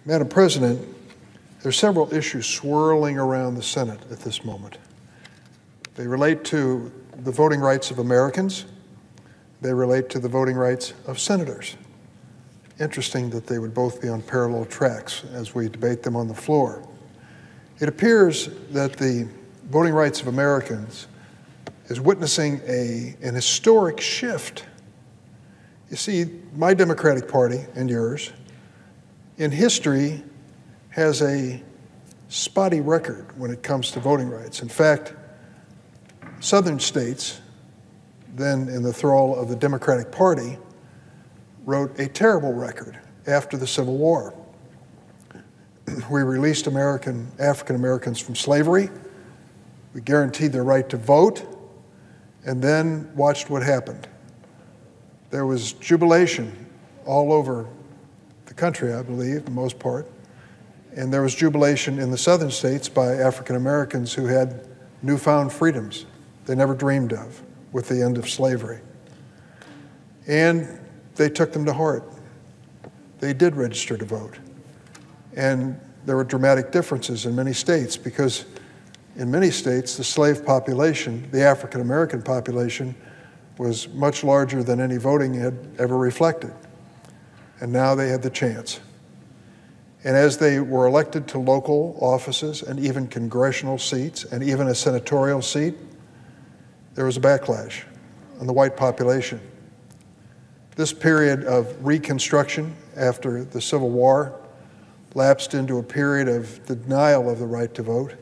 Madam President, there are several issues swirling around the Senate at this moment. They relate to the voting rights of Americans. They relate to the voting rights of senators. Interesting that they would both be on parallel tracks as we debate them on the floor. It appears that the voting rights of Americans is witnessing an historic shift. You see, my Democratic Party and yours, in history, has a spotty record when it comes to voting rights. In fact, southern states, then in the thrall of the Democratic Party, wrote a terrible record after the Civil War. We released African Americans from slavery, we guaranteed their right to vote, and then watched what happened. There was jubilation all over the country, I believe, for the most part, and there was jubilation in the southern states by African Americans who had newfound freedoms they never dreamed of with the end of slavery. And they took them to heart. They did register to vote. And there were dramatic differences in many states because in many states, the slave population, the African American population, was much larger than any voting had ever reflected. And now they had the chance. And as they were elected to local offices and even congressional seats and even a senatorial seat, there was a backlash on the white population. This period of Reconstruction after the Civil War lapsed into a period of denial of the right to vote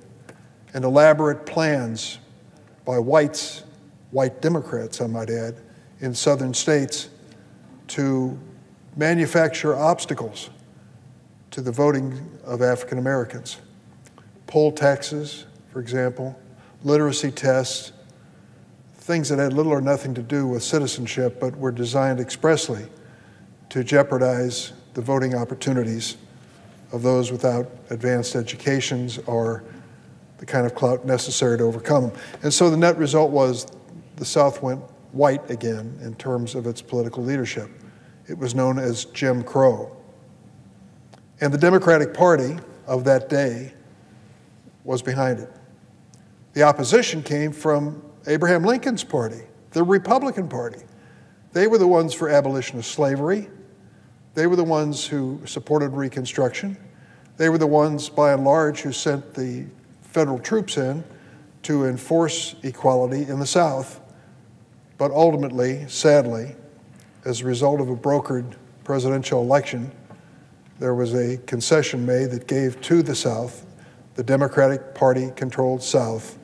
and elaborate plans by white Democrats, I might add, in southern states to manufacture obstacles to the voting of African Americans. Poll taxes, for example, literacy tests, things that had little or nothing to do with citizenship but were designed expressly to jeopardize the voting opportunities of those without advanced educations or the kind of clout necessary to overcome them. And so the net result was the South went white again in terms of its political leadership. It was known as Jim Crow. And the Democratic Party of that day was behind it. The opposition came from Abraham Lincoln's party, the Republican Party. They were the ones for abolition of slavery. They were the ones who supported Reconstruction. They were the ones, by and large, who sent the federal troops in to enforce equality in the South. But ultimately, sadly, as a result of a brokered presidential election, there was a concession made that gave to the South, the Democratic Party-controlled South,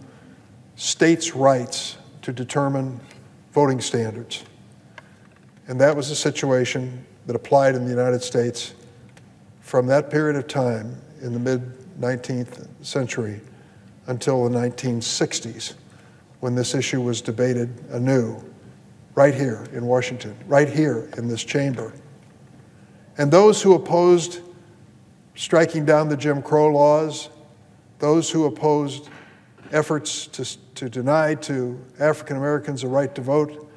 states' rights to determine voting standards. And that was a situation that applied in the United States from that period of time in the mid-19th century until the 1960s, when this issue was debated anew, right here in Washington, right here in this chamber. And those who opposed striking down the Jim Crow laws, those who opposed efforts to deny to African Americans a right to vote,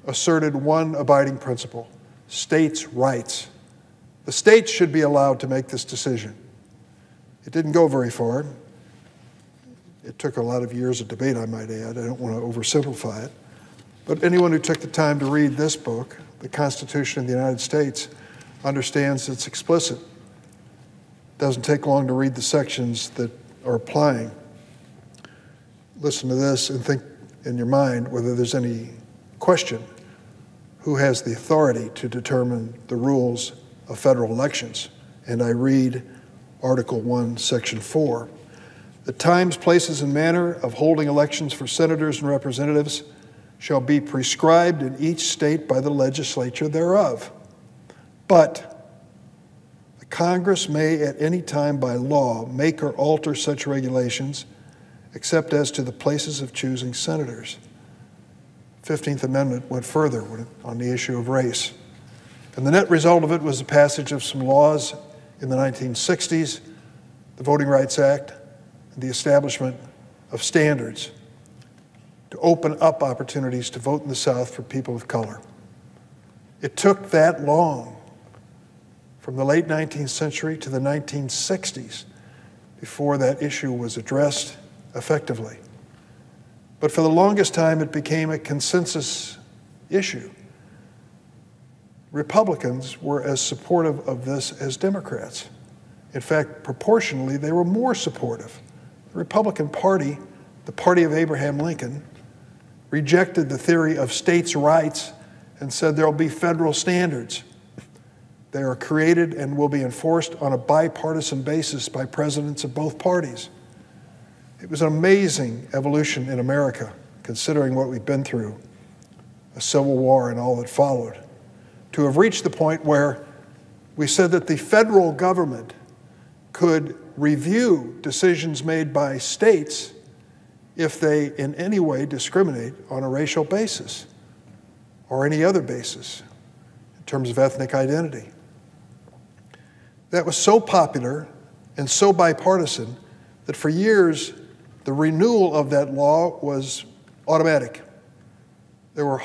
asserted one abiding principle: states' rights. The states should be allowed to make this decision. It didn't go very far. It took a lot of years of debate, I might add. I don't want to oversimplify it. But anyone who took the time to read this book, The Constitution of the United States, understands it's explicit. It doesn't take long to read the sections that are applying. Listen to this and think in your mind whether there's any question who has the authority to determine the rules of federal elections. And I read Article 1, Section 4. The times, places, and manner of holding elections for senators and representatives shall be prescribed in each state by the legislature thereof. But the Congress may at any time by law make or alter such regulations except as to the places of choosing senators. 15th Amendment went further on the issue of race. And the net result of it was the passage of some laws in the 1960s, the Voting Rights Act, and the establishment of standards to open up opportunities to vote in the South for people of color. It took that long from the late 19th century to the 1960s before that issue was addressed effectively. But for the longest time, it became a consensus issue. Republicans were as supportive of this as Democrats. In fact, proportionally, they were more supportive. The Republican Party, the party of Abraham Lincoln, rejected the theory of states' rights and said there will be federal standards. They are created and will be enforced on a bipartisan basis by presidents of both parties. It was an amazing evolution in America, considering what we've been through, a civil war and all that followed, to have reached the point where we said that the federal government could review decisions made by states if they in any way discriminate on a racial basis or any other basis in terms of ethnic identity. That was so popular and so bipartisan that for years the renewal of that law was automatic. There was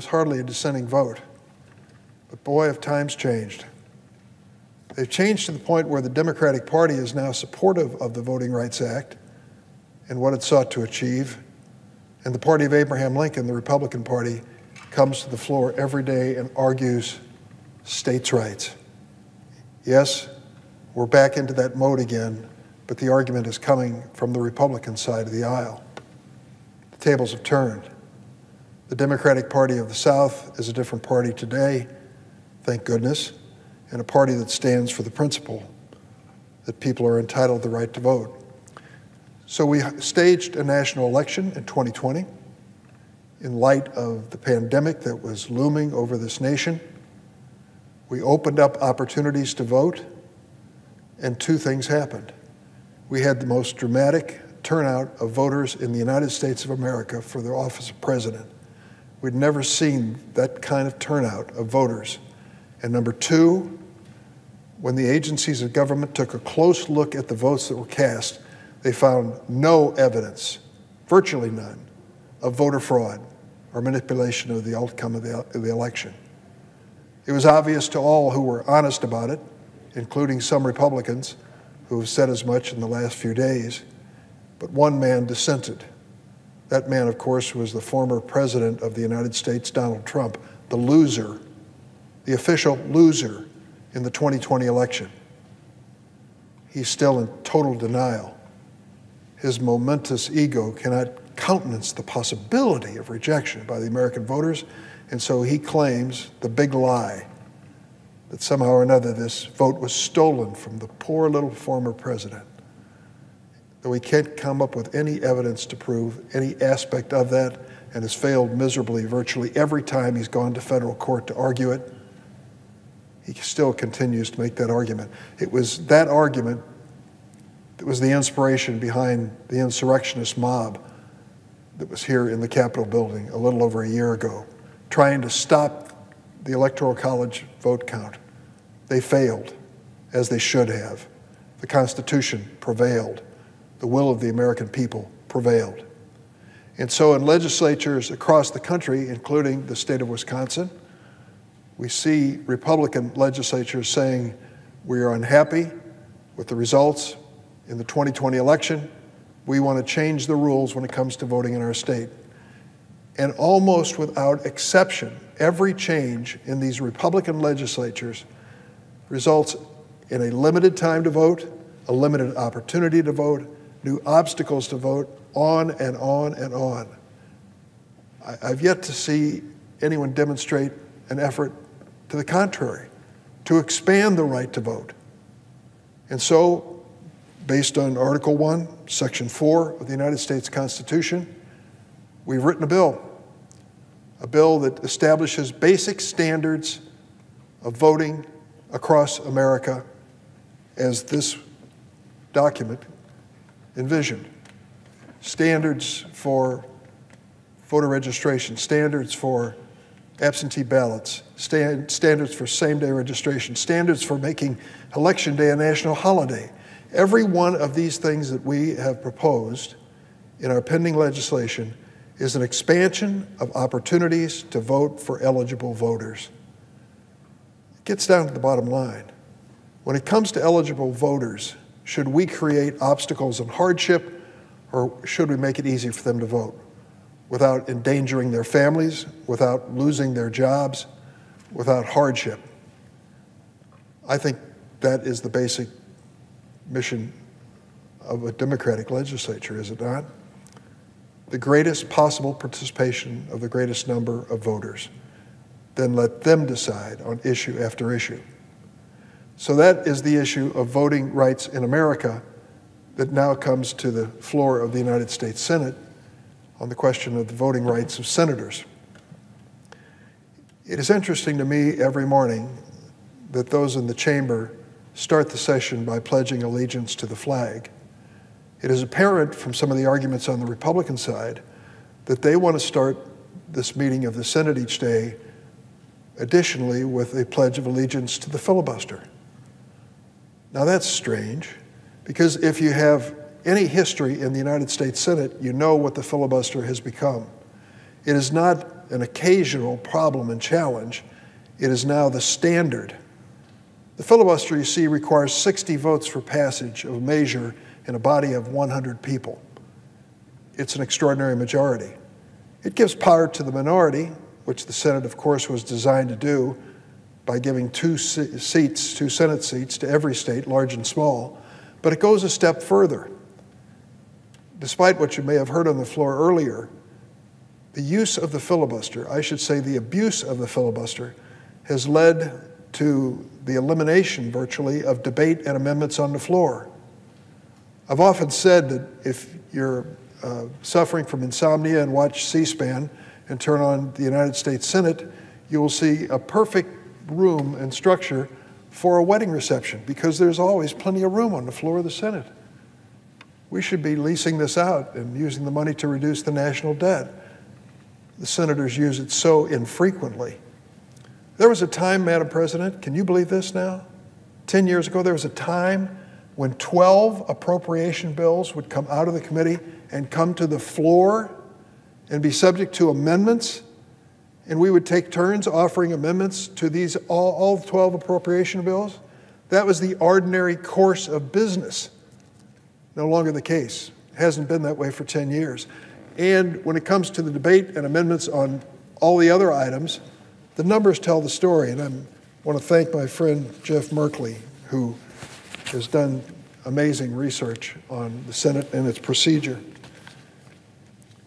hardly a dissenting vote. But boy, have times changed. They've changed to the point where the Democratic Party is now supportive of the Voting Rights Act and what it sought to achieve. And the party of Abraham Lincoln, the Republican Party, comes to the floor every day and argues states' rights. Yes, we're back into that mode again, but the argument is coming from the Republican side of the aisle. The tables have turned. The Democratic Party of the South is a different party today, thank goodness, and a party that stands for the principle that people are entitled the right to vote. So we staged a national election in 2020 in light of the pandemic that was looming over this nation. We opened up opportunities to vote, and two things happened. We had the most dramatic turnout of voters in the United States of America for the office of president. We'd never seen that kind of turnout of voters. And number two, when the agencies of government took a close look at the votes that were cast, they found no evidence, virtually none, of voter fraud or manipulation of the outcome of the election. It was obvious to all who were honest about it, including some Republicans who have said as much in the last few days, but one man dissented. That man, of course, was the former president of the United States, Donald Trump, the loser, the official loser in the 2020 election. He's still in total denial. His momentous ego cannot countenance the possibility of rejection by the American voters, and so he claims the big lie that somehow or another this vote was stolen from the poor little former president. Though he can't come up with any evidence to prove any aspect of that and has failed miserably virtually every time he's gone to federal court to argue it, he still continues to make that argument. It was that argument that was the inspiration behind the insurrectionist mob that was here in the Capitol building a little over a year ago, trying to stop the Electoral College vote count. They failed, as they should have. The Constitution prevailed. The will of the American people prevailed. And so in legislatures across the country, including the state of Wisconsin, we see Republican legislatures saying we are unhappy with the results in the 2020 election. We want to change the rules when it comes to voting in our state. And almost without exception, every change in these Republican legislatures results in a limited time to vote, a limited opportunity to vote, new obstacles to vote, on and on and on. I've yet to see anyone demonstrate an effort to the contrary, to expand the right to vote. And so, based on Article 1, Section 4 of the United States Constitution, we've written a bill that establishes basic standards of voting across America as this document envisioned. Standards for voter registration, standards for absentee ballots, standards for same-day registration, standards for making Election Day a national holiday. Every one of these things that we have proposed in our pending legislation is an expansion of opportunities to vote for eligible voters. It gets down to the bottom line. When it comes to eligible voters, should we create obstacles and hardship, or should we make it easy for them to vote without endangering their families, without losing their jobs, without hardship? I think that is the basic mission of a democratic legislature, is it not? The greatest possible participation of the greatest number of voters. Then let them decide on issue after issue. So that is the issue of voting rights in America that now comes to the floor of the United States Senate on the question of the voting rights of senators. It is interesting to me every morning that those in the chamber start the session by pledging allegiance to the flag. It is apparent from some of the arguments on the Republican side that they want to start this meeting of the Senate each day additionally with a pledge of allegiance to the filibuster. Now that's strange, because if you have any history in the United States Senate, you know what the filibuster has become. It is not an occasional problem and challenge. It is now the standard. The filibuster, you see, requires 60 votes for passage of a measure in a body of 100 people. It's an extraordinary majority. It gives power to the minority, which the Senate, of course, was designed to do by giving two Senate seats to every state, large and small. But it goes a step further. Despite what you may have heard on the floor earlier, the use of the filibuster, I should say the abuse of the filibuster, has led to the elimination, virtually, of debate and amendments on the floor. I've often said that if you're suffering from insomnia and watch C-SPAN and turn on the United States Senate, you will see a perfect room and structure for a wedding reception, because there's always plenty of room on the floor of the Senate. We should be leasing this out and using the money to reduce the national debt. The senators use it so infrequently. There was a time, Madam President, can you believe this now? 10 years ago, there was a time when 12 appropriation bills would come out of the committee and come to the floor and be subject to amendments, and we would take turns offering amendments to these all 12 appropriation bills. That was the ordinary course of business. No longer the case. It hasn't been that way for 10 years. And when it comes to the debate and amendments on all the other items, the numbers tell the story. And I want to thank my friend Jeff Merkley, who has done amazing research on the Senate and its procedure.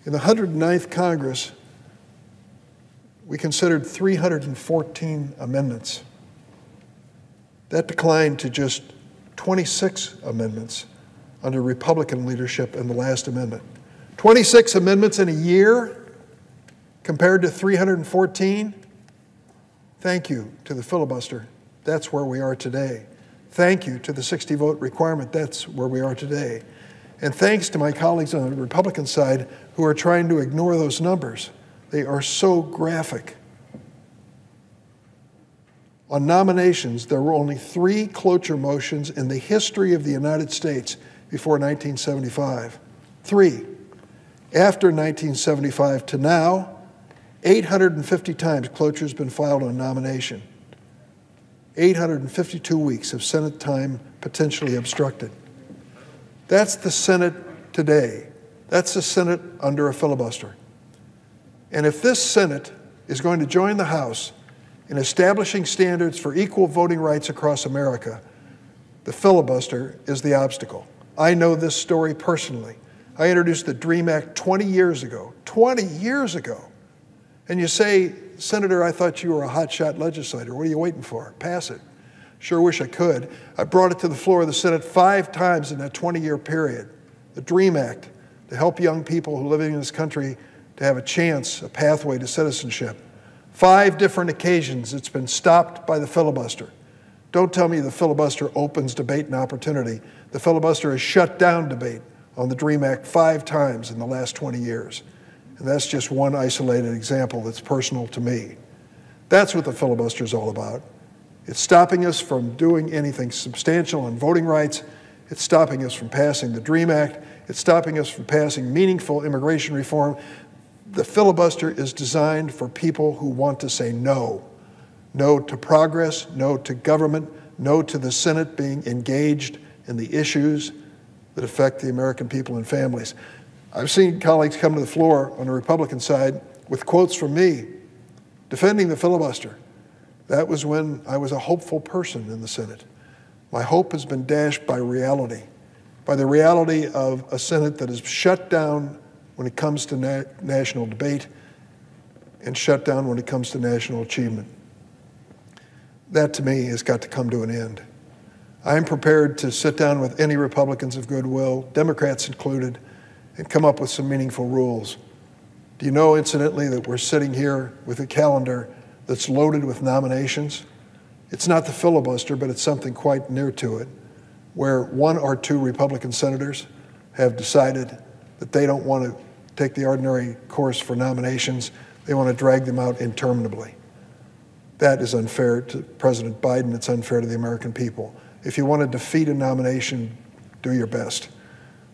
In the 109th Congress, we considered 314 amendments. That declined to just 26 amendments under Republican leadership in the last amendment. 26 amendments in a year compared to 314. Thank you to the filibuster. That's where we are today. Thank you to the 60-vote requirement. That's where we are today. And thanks to my colleagues on the Republican side who are trying to ignore those numbers. They are so graphic. On nominations, there were only 3 cloture motions in the history of the United States before 1975. 3. After 1975 to now, 850 times cloture has been filed on nomination. 852 weeks of Senate time potentially obstructed. That's the Senate today. That's the Senate under a filibuster. And if this Senate is going to join the House in establishing standards for equal voting rights across America, the filibuster is the obstacle. I know this story personally. I introduced the DREAM Act 20 years ago. 20 years ago. And you say, Senator, I thought you were a hotshot legislator. What are you waiting for? Pass it. Sure wish I could. I brought it to the floor of the Senate 5 times in that 20-year period. The DREAM Act, to help young people who are living in this country to have a chance, a pathway to citizenship. 5 different occasions it's been stopped by the filibuster. Don't tell me the filibuster opens debate and opportunity. The filibuster has shut down debate on the DREAM Act 5 times in the last 20 years. And that's just one isolated example that's personal to me. That's what the filibuster is all about. It's stopping us from doing anything substantial on voting rights. It's stopping us from passing the DREAM Act. It's stopping us from passing meaningful immigration reform. The filibuster is designed for people who want to say no. No to progress, no to government, no to the Senate being engaged in the issues that affect the American people and families. I've seen colleagues come to the floor on the Republican side with quotes from me defending the filibuster. That was when I was a hopeful person in the Senate. My hope has been dashed by reality, by the reality of a Senate that is shut down when it comes to national debate and shut down when it comes to national achievement. That, to me, has got to come to an end. I am prepared to sit down with any Republicans of goodwill, Democrats included, and come up with some meaningful rules. Do you know, incidentally, that we're sitting here with a calendar that's loaded with nominations? It's not the filibuster, but it's something quite near to it, where 1 or 2 Republican senators have decided that they don't want to take the ordinary course for nominations. They want to drag them out interminably. That is unfair to President Biden. It's unfair to the American people. If you want to defeat a nomination, do your best.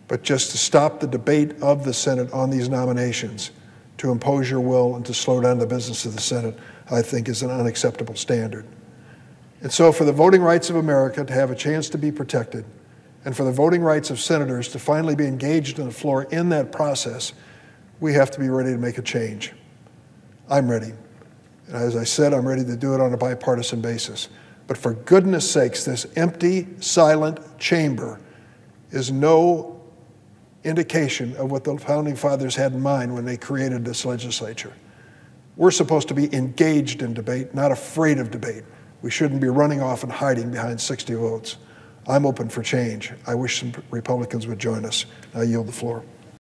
But just to stop the debate of the Senate on these nominations, to impose your will and to slow down the business of the Senate, I think is an unacceptable standard. And so for the voting rights of America to have a chance to be protected, and for the voting rights of senators to finally be engaged on the floor in that process, we have to be ready to make a change. I'm ready. And as I said, I'm ready to do it on a bipartisan basis. But for goodness sakes, this empty, silent chamber is no indication of what the Founding Fathers had in mind when they created this legislature. We're supposed to be engaged in debate, not afraid of debate. We shouldn't be running off and hiding behind 60 votes. I'm open for change. I wish some Republicans would join us. I yield the floor.